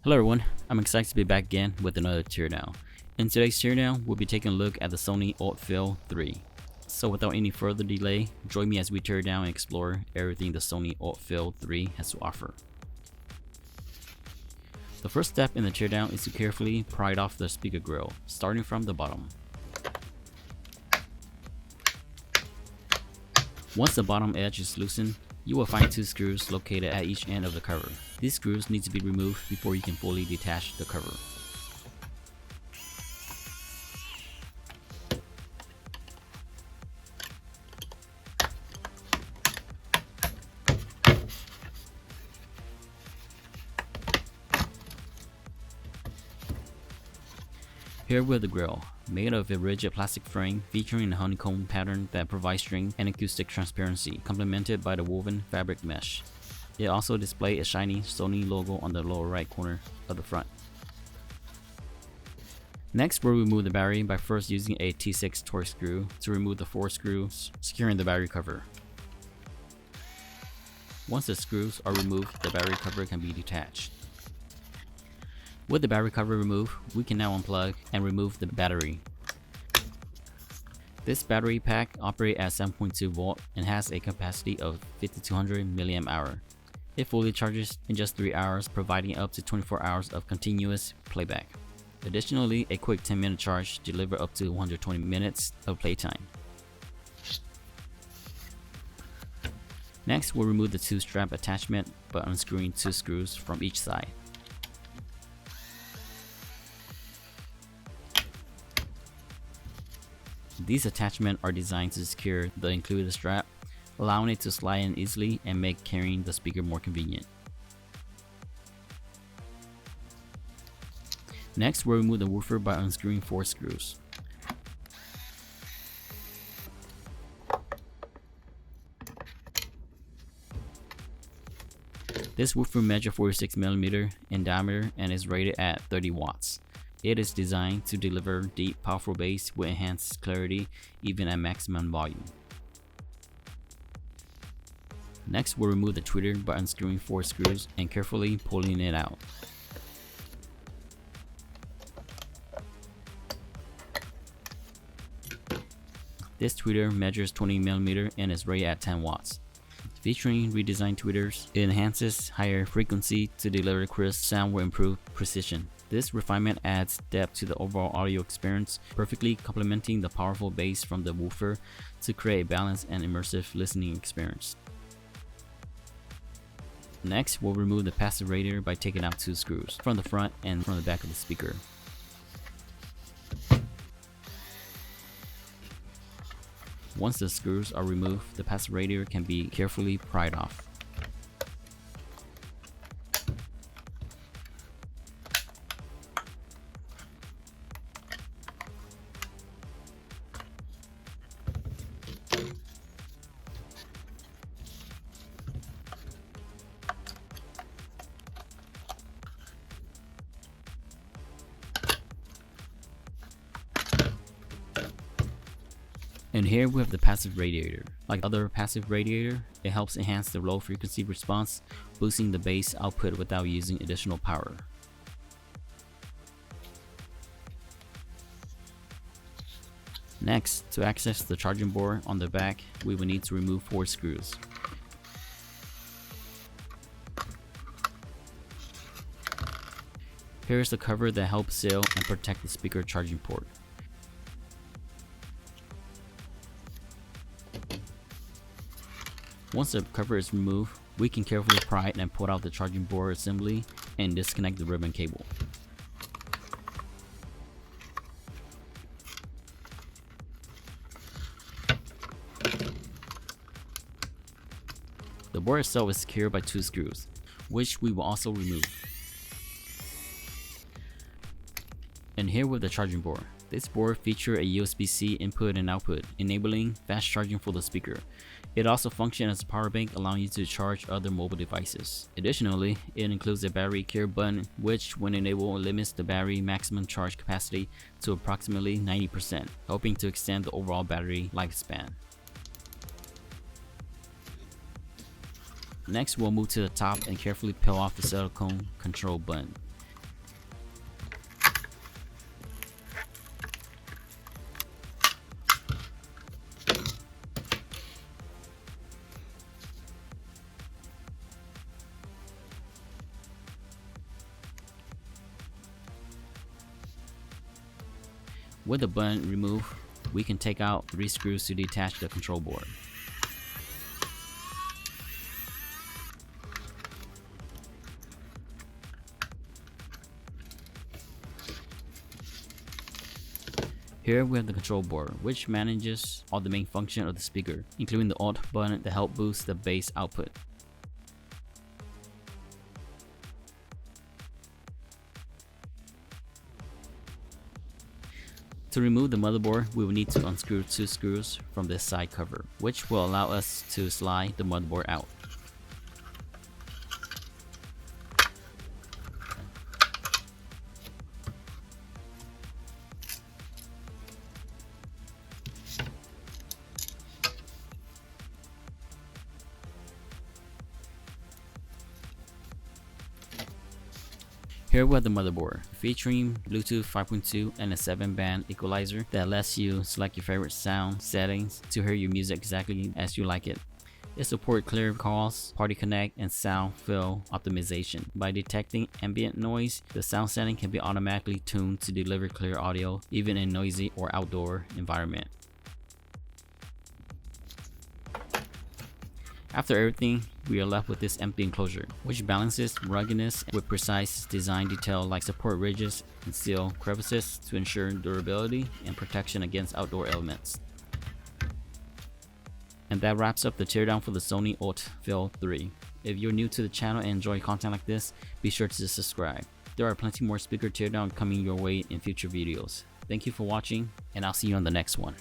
Hello everyone, I'm excited to be back again with another teardown. In today's teardown, we'll be taking a look at the Sony ULT 3. So without any further delay, join me as we tear down and explore everything the Sony ULT 3 has to offer. The first step in the teardown is to carefully pry off the speaker grill, starting from the bottom. Once the bottom edge is loosened, you will find two screws located at each end of the cover. These screws need to be removed before you can fully detach the cover. Here with the grill, made of a rigid plastic frame featuring a honeycomb pattern that provides strength and acoustic transparency, complemented by the woven fabric mesh. It also displays a shiny Sony logo on the lower right corner of the front. Next, we'll remove the battery by first using a T6 torque screw to remove the 4 screws securing the battery cover. Once the screws are removed, the battery cover can be detached. With the battery cover removed, we can now unplug and remove the battery. This battery pack operates at 7.2 volt and has a capacity of 5200 mAh. It fully charges in just 3 hours, providing up to 24 hours of continuous playback. Additionally, a quick 10-minute charge delivers up to 120 minutes of playtime. Next, we'll remove the 2 strap attachment by unscrewing 2 screws from each side. These attachments are designed to secure the included strap, allowing it to slide in easily and make carrying the speaker more convenient. Next, we'll remove the woofer by unscrewing 4 screws. This woofer measures 46 mm in diameter and is rated at 30 watts. It is designed to deliver deep, powerful bass with enhanced clarity even at maximum volume. Next, we'll remove the tweeter by unscrewing 4 screws and carefully pulling it out. This tweeter measures 20 mm and is rated at 10 watts. Featuring redesigned tweeters, it enhances higher frequency to deliver crisp sound with improved precision. This refinement adds depth to the overall audio experience, perfectly complementing the powerful bass from the woofer to create a balanced and immersive listening experience. Next, we'll remove the passive radiator by taking out 2 screws from the front and from the back of the speaker. Once the screws are removed, the passive radiator can be carefully pried off. And here we have the passive radiator. Like other passive radiator, it helps enhance the low frequency response, boosting the bass output without using additional power. Next, to access the charging board on the back, we will need to remove 4 screws. Here is the cover that helps seal and protect the speaker charging port. Once the cover is removed, we can carefully pry it and pull out the charging board assembly and disconnect the ribbon cable. The board itself is secured by 2 screws, which we will also remove. And here with the charging board. This board features a USB-C input and output, enabling fast charging for the speaker. It also functions as a power bank, allowing you to charge other mobile devices. Additionally, it includes a battery care button, which when enabled limits the battery maximum charge capacity to approximately 90%, helping to extend the overall battery lifespan. Next, we'll move to the top and carefully peel off the silicone control button. With the button removed, we can take out 3 screws to detach the control board. Here we have the control board, which manages all the main functions of the speaker, including the Alt button to help boost the bass output. To remove the motherboard, we will need to unscrew 2 screws from this side cover, which will allow us to slide the motherboard out. Here we have the motherboard, featuring Bluetooth 5.2 and a 7-band equalizer that lets you select your favorite sound settings to hear your music exactly as you like it. It supports clear calls, party connect, and sound fill optimization. By detecting ambient noise, the sound setting can be automatically tuned to deliver clear audio even in noisy or outdoor environment. After everything, we are left with this empty enclosure, which balances ruggedness with precise design detail like support ridges and seal crevices to ensure durability and protection against outdoor elements. And that wraps up the teardown for the Sony ULT Fill 3. If you're new to the channel and enjoy content like this, be sure to subscribe. There are plenty more speaker teardown coming your way in future videos. Thank you for watching, and I'll see you on the next one.